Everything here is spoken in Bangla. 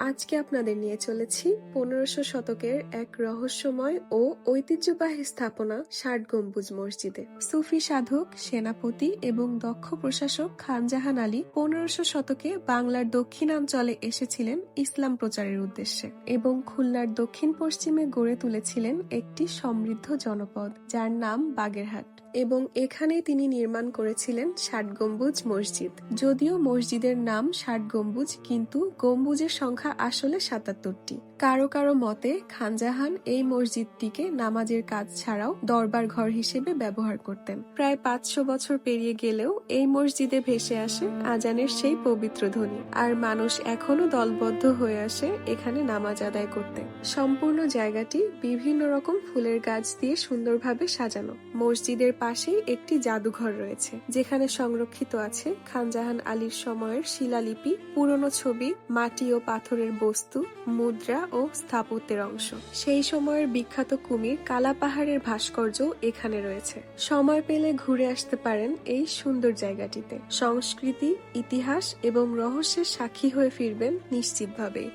আজকে আপনাদের নিয়ে চলেছি 1500 শতকের এক রহস্যময় ও ঐতিহ্যবাহী স্থাপনা ষাট গম্বুজ মসজিদে। সুফি সাধক, সেনাপতি এবং দক্ষ প্রশাসক খান জাহান আলী 1500 শতকে বাংলার দক্ষিণাঞ্চলে এসেছিলেন ইসলাম প্রচারের উদ্দেশ্যে এবং খুলনার দক্ষিণ পশ্চিমে গড়ে তুলেছিলেন একটি সমৃদ্ধ জনপদ যার নাম বাগেরহাট। এবং এখানেই তিনি নির্মাণ করেছিলেন ষাট গম্বুজ মসজিদ। যদিও মসজিদের নাম ষাট গম্বুজ, কিন্তু গম্বুজের সংখ্যা আসলে 77টি। কারো কারো মতে খানজাহান এই মসজিদটিকে নামাজের কাজ ছাড়াও দরবার ঘর হিসেবে ব্যবহার করতেন। প্রায় 500 বছর পেরিয়ে গেলেও এই মসজিদে ভেসে আসে আজানের সেই পবিত্র ধ্বনি, আর মানুষ এখনো দলবদ্ধ হয়ে আসে এখানে নামাজ আদায় করতে। সম্পূর্ণ জায়গাটি বিভিন্ন রকম ফুলের গাছ দিয়ে সুন্দরভাবে সাজানো। মসজিদের পাশেই একটি জাদুঘর রয়েছে, যেখানে সংরক্ষিত আছে খানজাহান আলীর সময়ের শিলালিপি, পুরনো ছবি, মাটি ও পাথরের বস্তু, মুদ্রা ও স্থাপত্যের অংশ। সেই সময়ের বিখ্যাত কুমির কালা পাহাড়ের ভাস্কর্য এখানে রয়েছে। সময় পেলে ঘুরে আসতে পারেন এই সুন্দর জায়গাটিতে। সংস্কৃতি, ইতিহাস এবং রহস্যের সাক্ষী হয়ে ফিরবেন নিশ্চিতভাবেই।